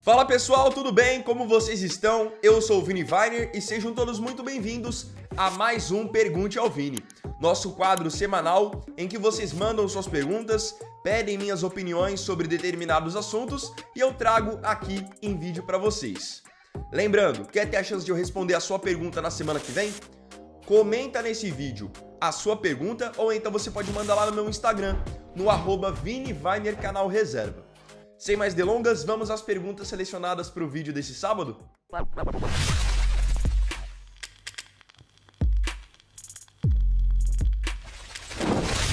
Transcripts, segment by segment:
Fala pessoal, tudo bem? Como vocês estão? Eu sou o Vini Weiner e sejam todos muito bem-vindos a mais um Pergunte ao Vini, nosso quadro semanal em que vocês mandam suas perguntas, pedem minhas opiniões sobre determinados assuntos e eu trago aqui em vídeo para vocês. Lembrando, quer ter a chance de eu responder a sua pergunta na semana que vem? Comenta nesse vídeo a sua pergunta ou então você pode mandar lá no meu Instagram, no @ViniWeiner Canal Reserva. Sem mais delongas, vamos às perguntas selecionadas para o vídeo desse sábado?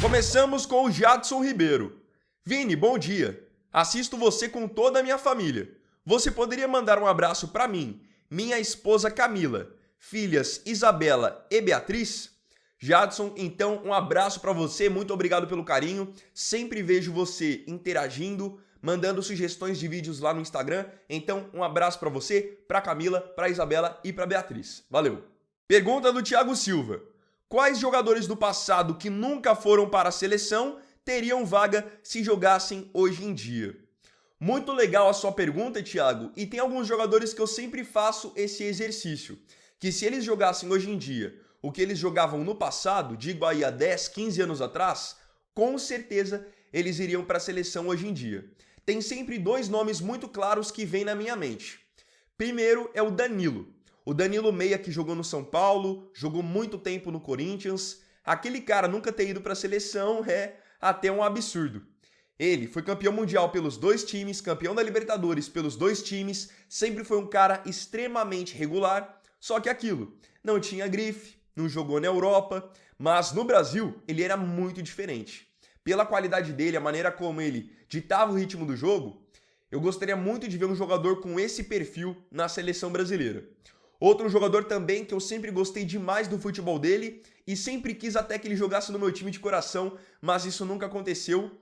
Começamos com o Jadson Ribeiro. Vini, bom dia. Assisto você com toda a minha família. Você poderia mandar um abraço para mim, minha esposa Camila, filhas Isabela e Beatriz? Jadson, então um abraço para você, muito obrigado pelo carinho. Sempre vejo você interagindo, mandando sugestões de vídeos lá no Instagram. Então, um abraço para você, para Camila, para Isabela e para Beatriz. Valeu! Pergunta do Thiago Silva. Quais jogadores do passado que nunca foram para a seleção teriam vaga se jogassem hoje em dia? Muito legal a sua pergunta, Thiago, e tem alguns jogadores que eu sempre faço esse exercício, que se eles jogassem hoje em dia o que eles jogavam no passado, digo aí há 10, 15 anos atrás, com certeza eles iriam para a seleção hoje em dia. Tem sempre dois nomes muito claros que vêm na minha mente. Primeiro é o Danilo. O Danilo Meia que jogou no São Paulo, jogou muito tempo no Corinthians. Aquele cara nunca ter ido para a seleção é até um absurdo. Ele foi campeão mundial pelos dois times, campeão da Libertadores pelos dois times, sempre foi um cara extremamente regular, só que aquilo, não tinha grife, não jogou na Europa, mas no Brasil ele era muito diferente. Pela qualidade dele, a maneira como ele ditava o ritmo do jogo, eu gostaria muito de ver um jogador com esse perfil na seleção brasileira. Outro jogador também que eu sempre gostei demais do futebol dele e sempre quis até que ele jogasse no meu time de coração, mas isso nunca aconteceu,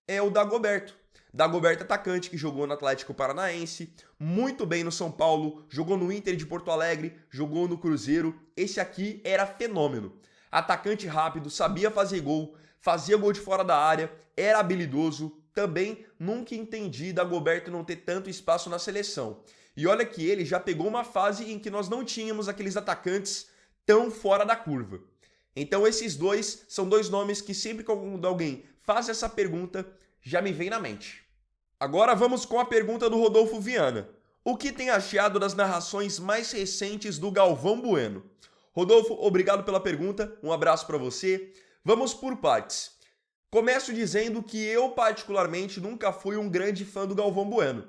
é o Dagoberto. Dagoberto atacante que jogou no Atlético Paranaense, muito bem no São Paulo, jogou no Inter de Porto Alegre, jogou no Cruzeiro. Esse aqui era fenômeno. Atacante rápido, sabia fazer gol, fazia gol de fora da área, era habilidoso. Também nunca entendi Dagoberto não ter tanto espaço na seleção. E olha que ele já pegou uma fase em que nós não tínhamos aqueles atacantes tão fora da curva. Então esses dois são dois nomes que sempre que alguém faz essa pergunta, já me vem na mente. Agora vamos com a pergunta do Rodolfo Viana. O que tem achado das narrações mais recentes do Galvão Bueno? Rodolfo, obrigado pela pergunta, um abraço para você. Vamos por partes. Começo dizendo que eu particularmente nunca fui um grande fã do Galvão Bueno.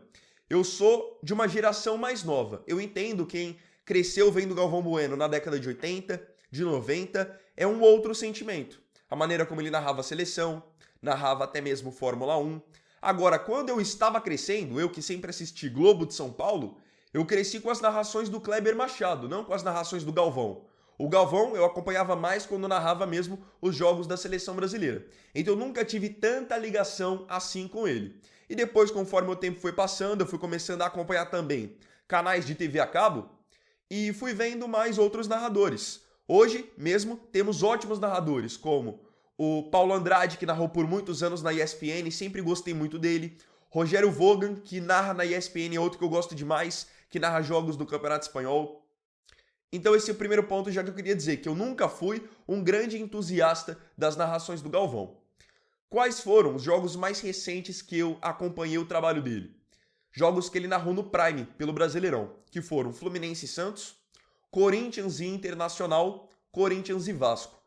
Eu sou de uma geração mais nova. Eu entendo quem cresceu vendo Galvão Bueno na década de 80, de 90, é um outro sentimento. A maneira como ele narrava a seleção, narrava até mesmo Fórmula 1. Agora, quando eu estava crescendo, eu que sempre assisti Globo de São Paulo, eu cresci com as narrações do Kleber Machado, não com as narrações do Galvão. O Galvão eu acompanhava mais quando narrava mesmo os jogos da seleção brasileira. Então eu nunca tive tanta ligação assim com ele. E depois, conforme o tempo foi passando, eu fui começando a acompanhar também canais de TV a cabo e fui vendo mais outros narradores. Hoje mesmo temos ótimos narradores, como o Paulo Andrade, que narrou por muitos anos na ESPN, sempre gostei muito dele. Rogério Vogan, que narra na ESPN, é outro que eu gosto demais, que narra jogos do Campeonato Espanhol. Então esse é o primeiro ponto já que eu queria dizer, que eu nunca fui um grande entusiasta das narrações do Galvão. Quais foram os jogos mais recentes que eu acompanhei o trabalho dele? Jogos que ele narrou no Prime, pelo Brasileirão, que foram Fluminense e Santos, Corinthians e Internacional, Corinthians e Vasco.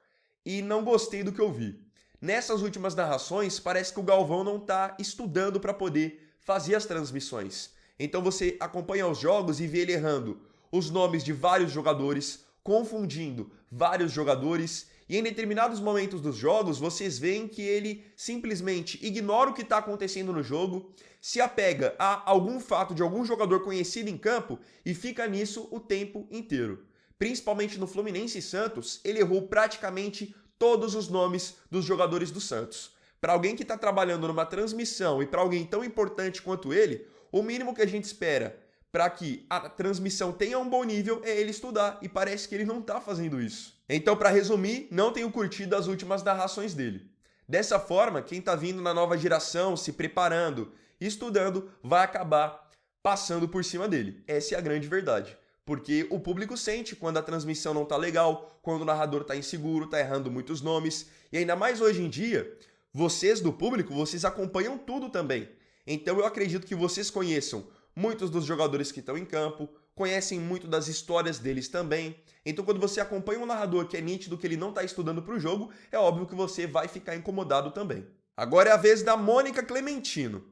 E não gostei do que eu vi. Nessas últimas narrações, parece que o Galvão não está estudando para poder fazer as transmissões. Então você acompanha os jogos e vê ele errando os nomes de vários jogadores, confundindo vários jogadores, e em determinados momentos dos jogos vocês veem que ele simplesmente ignora o que está acontecendo no jogo, se apega a algum fato de algum jogador conhecido em campo e fica nisso o tempo inteiro. Principalmente no Fluminense e Santos, ele errou praticamente todos os nomes dos jogadores do Santos. Para alguém que está trabalhando numa transmissão e para alguém tão importante quanto ele, o mínimo que a gente espera para que a transmissão tenha um bom nível é ele estudar, e parece que ele não está fazendo isso. Então, para resumir, não tenho curtido as últimas narrações dele. Dessa forma, quem está vindo na nova geração, se preparando, estudando, vai acabar passando por cima dele. Essa é a grande verdade. Porque o público sente quando a transmissão não tá legal, quando o narrador tá inseguro, tá errando muitos nomes. E ainda mais hoje em dia, vocês do público, vocês acompanham tudo também. Então eu acredito que vocês conheçam muitos dos jogadores que estão em campo, conhecem muito das histórias deles também. Então quando você acompanha um narrador que é nítido que ele não está estudando para o jogo, é óbvio que você vai ficar incomodado também. Agora é a vez da Mônica Clementino.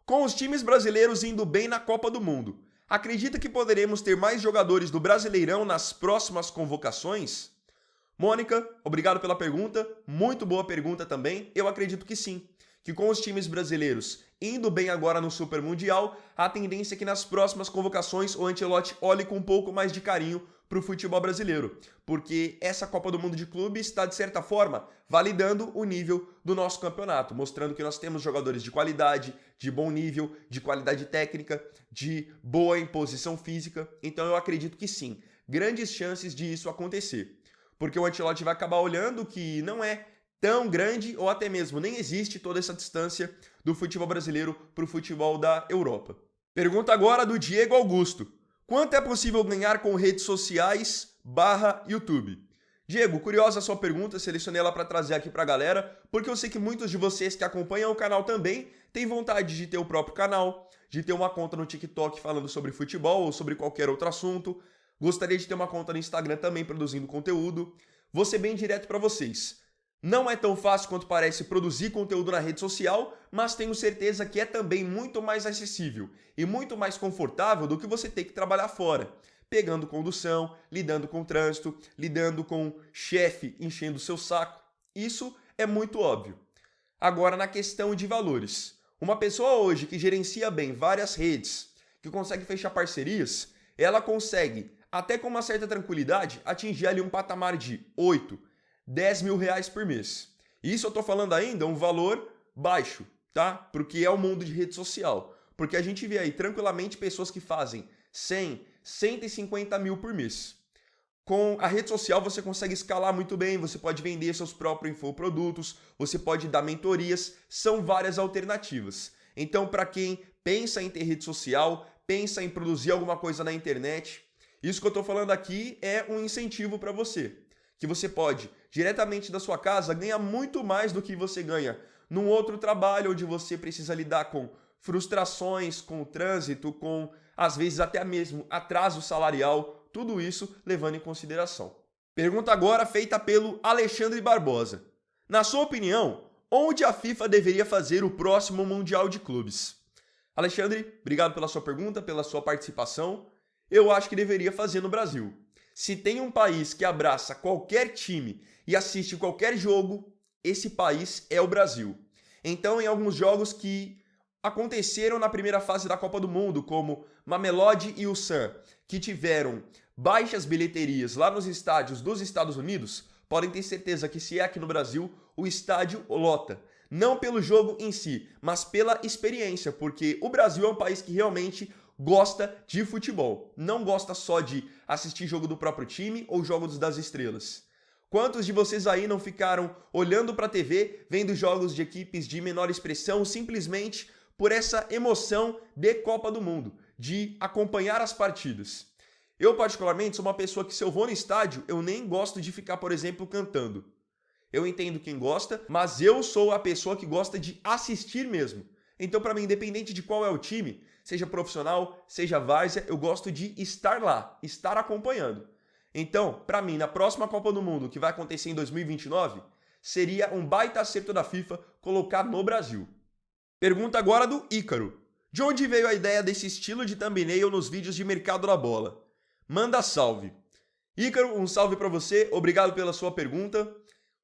Com os times brasileiros indo bem na Copa do Mundo, acredita que poderemos ter mais jogadores do Brasileirão nas próximas convocações? Mônica, obrigado pela pergunta, muito boa pergunta também. Eu acredito que sim, que com os times brasileiros indo bem agora no Super Mundial, a tendência é que nas próximas convocações o Ancelotti olhe com um pouco mais de carinho para o futebol brasileiro, porque essa Copa do Mundo de Clubes está, de certa forma, validando o nível do nosso campeonato, mostrando que nós temos jogadores de qualidade, de bom nível, de qualidade técnica, de boa imposição física. Então eu acredito que sim, grandes chances de isso acontecer, porque o Ancelotti vai acabar olhando que não é tão grande ou até mesmo nem existe toda essa distância do futebol brasileiro para o futebol da Europa. Pergunta agora do Diego Augusto. Quanto é possível ganhar com redes sociais / YouTube? Diego, curiosa a sua pergunta, selecionei ela para trazer aqui para a galera, porque eu sei que muitos de vocês que acompanham o canal também têm vontade de ter o próprio canal, de ter uma conta no TikTok falando sobre futebol ou sobre qualquer outro assunto. Gostaria de ter uma conta no Instagram também produzindo conteúdo. Vou ser bem direto para vocês. Não é tão fácil quanto parece produzir conteúdo na rede social, mas tenho certeza que é também muito mais acessível e muito mais confortável do que você ter que trabalhar fora, pegando condução, lidando com trânsito, lidando com chefe enchendo o seu saco. Isso é muito óbvio. Agora, na questão de valores. Uma pessoa hoje que gerencia bem várias redes, que consegue fechar parcerias, ela consegue, até com uma certa tranquilidade, atingir ali um patamar de 8, 10 mil reais por mês. Isso eu tô falando ainda um valor baixo, tá? Porque é o mundo de rede social. Porque a gente vê aí tranquilamente pessoas que fazem 100, 150 mil por mês. Com a rede social você consegue escalar muito bem, você pode vender seus próprios infoprodutos, você pode dar mentorias, são várias alternativas. Então, para quem pensa em ter rede social, pensa em produzir alguma coisa na internet, isso que eu tô falando aqui é um incentivo para você. Que você pode, diretamente da sua casa, ganhar muito mais do que você ganha num outro trabalho onde você precisa lidar com frustrações, com o trânsito, com, às vezes, até mesmo atraso salarial, tudo isso levando em consideração. Pergunta agora feita pelo Alexandre Barbosa. Na sua opinião, onde a FIFA deveria fazer o próximo Mundial de Clubes? Alexandre, obrigado pela sua pergunta, pela sua participação. Eu acho que deveria fazer no Brasil. Se tem um país que abraça qualquer time e assiste qualquer jogo, esse país é o Brasil. Então, em alguns jogos que aconteceram na primeira fase da Copa do Mundo, como Mamelodi e Ulsan, que tiveram baixas bilheterias lá nos estádios dos Estados Unidos, podem ter certeza que se é aqui no Brasil, o estádio lota. Não pelo jogo em si, mas pela experiência, porque o Brasil é um país que realmente gosta de futebol. Não gosta só de assistir jogo do próprio time ou jogos das estrelas. Quantos de vocês aí não ficaram olhando para a TV, vendo jogos de equipes de menor expressão, simplesmente por essa emoção de Copa do Mundo, de acompanhar as partidas? Eu, particularmente, sou uma pessoa que, se eu vou no estádio, eu nem gosto de ficar, por exemplo, cantando. Eu entendo quem gosta, mas eu sou a pessoa que gosta de assistir mesmo. Então, para mim, independente de qual é o time, seja profissional, seja várzea, eu gosto de estar lá, estar acompanhando. Então, para mim, na próxima Copa do Mundo, que vai acontecer em 2029, seria um baita acerto da FIFA colocar no Brasil. Pergunta agora do Ícaro. De onde veio a ideia desse estilo de thumbnail nos vídeos de mercado da bola? Manda salve. Ícaro, um salve para você, obrigado pela sua pergunta.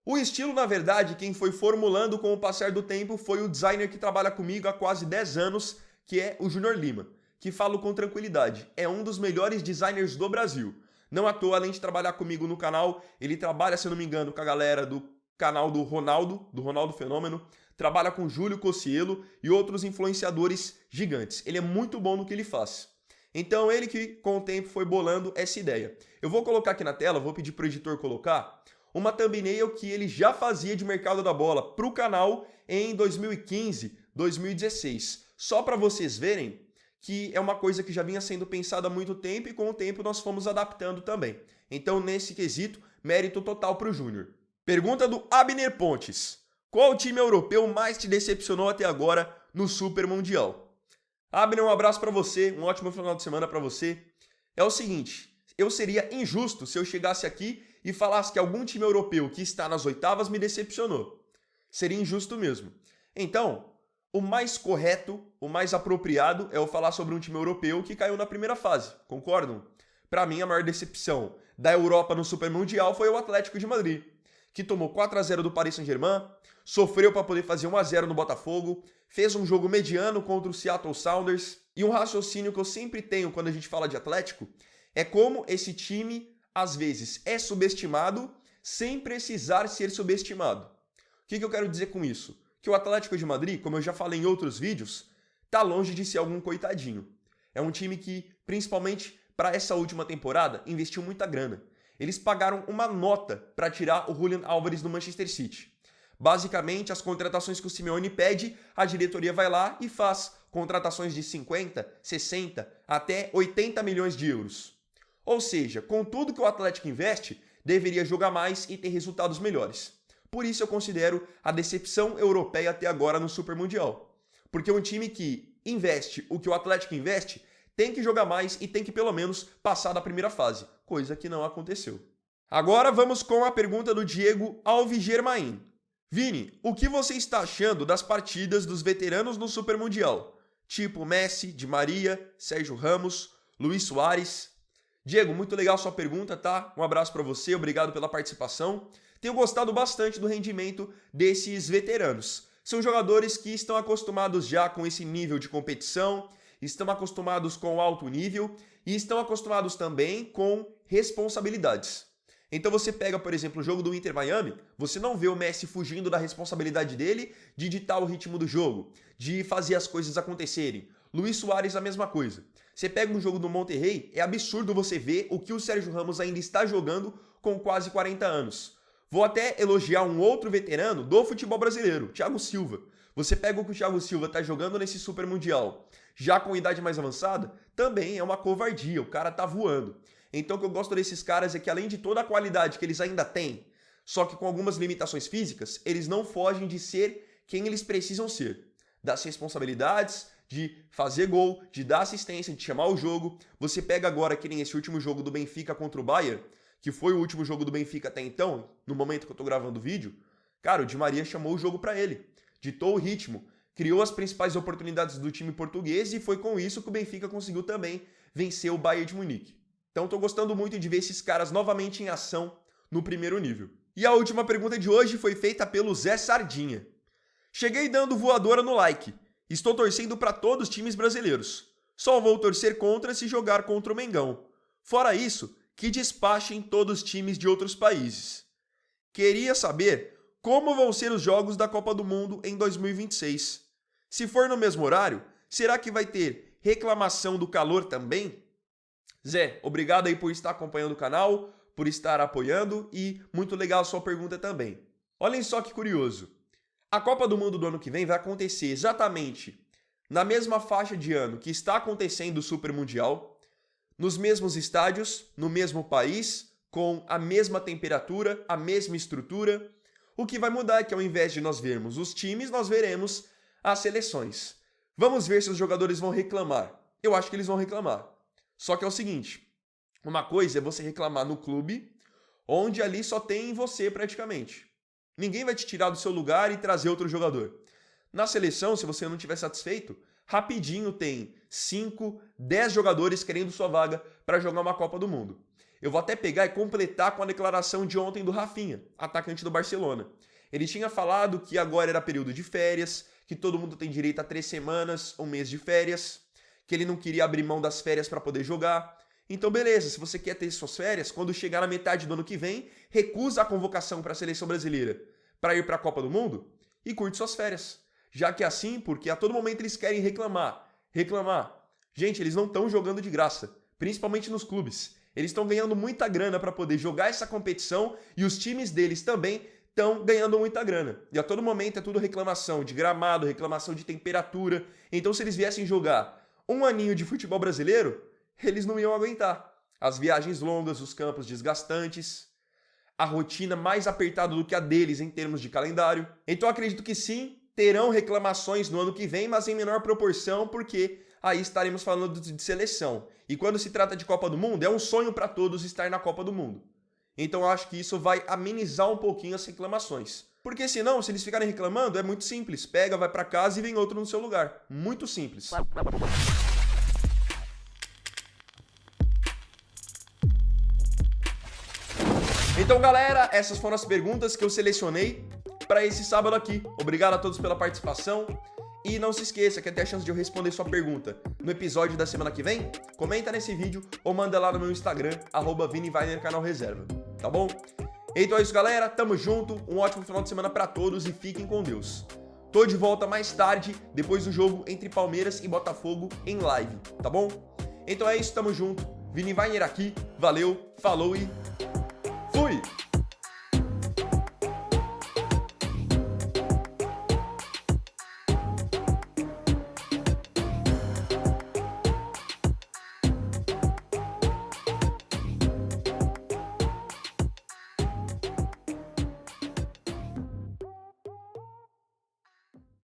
O estilo, na verdade, quem foi formulando com o passar do tempo foi o designer que trabalha comigo há quase 10 anos, que é o Júnior Lima, que falo com tranquilidade, é um dos melhores designers do Brasil. Não à toa, além de trabalhar comigo no canal, ele trabalha, se eu não me engano, com a galera do canal do Ronaldo Fenômeno, trabalha com Júlio Cocielo e outros influenciadores gigantes. Ele é muito bom no que ele faz. Então, ele que, com o tempo, foi bolando essa ideia. Eu vou colocar aqui na tela, vou pedir para o editor colocar, uma thumbnail que ele já fazia de mercado da bola para o canal em 2015, 2016. Só para vocês verem que é uma coisa que já vinha sendo pensada há muito tempo e com o tempo nós fomos adaptando também. Então, nesse quesito, mérito total para o Júnior. Pergunta do Abner Pontes. Qual time europeu mais te decepcionou até agora no Super Mundial? Abner, um abraço para você, um ótimo final de semana para você. É o seguinte, eu seria injusto se eu chegasse aqui e falasse que algum time europeu que está nas oitavas me decepcionou. Seria injusto mesmo. Então, o mais correto, o mais apropriado é eu falar sobre um time europeu que caiu na primeira fase, concordam? Para mim, a maior decepção da Europa no Super Mundial foi o Atlético de Madrid, que tomou 4-0 do Paris Saint-Germain, sofreu para poder fazer 1-0 no Botafogo, fez um jogo mediano contra o Seattle Sounders, e um raciocínio que eu sempre tenho quando a gente fala de Atlético é como esse time, às vezes, é subestimado sem precisar ser subestimado. O que eu quero dizer com isso? Que o Atlético de Madrid, como eu já falei em outros vídeos, tá longe de ser algum coitadinho. É um time que, principalmente para essa última temporada, investiu muita grana. Eles pagaram uma nota para tirar o Julian Álvares do Manchester City. Basicamente, as contratações que o Simeone pede, a diretoria vai lá e faz contratações de 50, 60, até 80 milhões de euros. Ou seja, com tudo que o Atlético investe, deveria jogar mais e ter resultados melhores. Por isso eu considero a decepção europeia até agora no Super Mundial. Porque um time que investe o que o Atlético investe tem que jogar mais e tem que pelo menos passar da primeira fase, coisa que não aconteceu. Agora vamos com a pergunta do Diego Alvigermain. Vini, o que você está achando das partidas dos veteranos no Super Mundial? Tipo Messi, Di Maria, Sérgio Ramos, Luis Soares. Diego, muito legal sua pergunta, tá? Um abraço para você, obrigado pela participação. Tenho gostado bastante do rendimento desses veteranos. São jogadores que estão acostumados já com esse nível de competição, estão acostumados com alto nível e estão acostumados também com responsabilidades. Então você pega, por exemplo, o jogo do Inter Miami, você não vê o Messi fugindo da responsabilidade dele de ditar o ritmo do jogo, de fazer as coisas acontecerem. Luis Soares a mesma coisa. Você pega um jogo do Monterrey, é absurdo você ver o que o Sérgio Ramos ainda está jogando com quase 40 anos. Vou até elogiar um outro veterano do futebol brasileiro, Thiago Silva. Você pega o que o Thiago Silva está jogando nesse Super Mundial, já com idade mais avançada, também é uma covardia, o cara tá voando. Então o que eu gosto desses caras é que além de toda a qualidade que eles ainda têm, só que com algumas limitações físicas, eles não fogem de ser quem eles precisam ser. Das responsabilidades, de fazer gol, de dar assistência, de chamar o jogo. Você pega agora que nem esse último jogo do Benfica contra o Bayern, que foi o último jogo do Benfica até então, no momento que eu tô gravando o vídeo, cara, o Di Maria chamou o jogo para ele, ditou o ritmo, criou as principais oportunidades do time português e foi com isso que o Benfica conseguiu também vencer o Bayern de Munique. Então tô gostando muito de ver esses caras novamente em ação no primeiro nível. E a última pergunta de hoje foi feita pelo Zé Sardinha. Cheguei dando voadora no like. Estou torcendo para todos os times brasileiros. Só vou torcer contra se jogar contra o Mengão. Fora isso, que despachem todos os times de outros países. Queria saber como vão ser os jogos da Copa do Mundo em 2026. Se for no mesmo horário, será que vai ter reclamação do calor também? Zé, obrigado aí por estar acompanhando o canal, por estar apoiando e muito legal a sua pergunta também. Olhem só que curioso. A Copa do Mundo do ano que vem vai acontecer exatamente na mesma faixa de ano que está acontecendo o Super Mundial, nos mesmos estádios, no mesmo país, com a mesma temperatura, a mesma estrutura. O que vai mudar é que ao invés de nós vermos os times, nós veremos as seleções. Vamos ver se os jogadores vão reclamar. Eu acho que eles vão reclamar. Só que é o seguinte, uma coisa é você reclamar no clube, onde ali só tem você praticamente. Ninguém vai te tirar do seu lugar e trazer outro jogador. Na seleção, se você não estiver satisfeito, rapidinho tem 5, 10 jogadores querendo sua vaga para jogar uma Copa do Mundo. Eu vou até pegar e completar com a declaração de ontem do Rafinha, atacante do Barcelona. Ele tinha falado que agora era período de férias, que todo mundo tem direito a 3 semanas, um mês de férias, que ele não queria abrir mão das férias para poder jogar. Então beleza, se você quer ter suas férias, quando chegar na metade do ano que vem, recusa a convocação para a seleção brasileira para ir para a Copa do Mundo e curte suas férias. Já que é assim, porque a todo momento eles querem reclamar. Gente, eles não estão jogando de graça, principalmente nos clubes. Eles estão ganhando muita grana para poder jogar essa competição e os times deles também estão ganhando muita grana. E a todo momento é tudo reclamação de gramado, reclamação de temperatura. Então se eles viessem jogar Um aninho de futebol brasileiro, eles não iam aguentar. As viagens longas, os campos desgastantes, a rotina mais apertada do que a deles em termos de calendário. Então acredito que sim, terão reclamações no ano que vem, mas em menor proporção, porque aí estaremos falando de seleção. E quando se trata de Copa do Mundo, é um sonho para todos estar na Copa do Mundo. Então eu acho que isso vai amenizar um pouquinho as reclamações. Porque senão, se eles ficarem reclamando, é muito simples. Pega, vai para casa e vem outro no seu lugar. Muito simples. Então, galera, essas foram as perguntas que eu selecionei para esse sábado aqui. Obrigado a todos pela participação. E não se esqueça que até a chance de eu responder sua pergunta no episódio da semana que vem, comenta nesse vídeo ou manda lá no meu Instagram, @ViniWagner, canal reserva. Tá bom? Então é isso, galera. Tamo junto. Um ótimo final de semana pra todos e fiquem com Deus. Tô de volta mais tarde, depois do jogo entre Palmeiras e Botafogo em live, tá bom? Então é isso, tamo junto. Vini Wagner aqui. Valeu, falou e fui!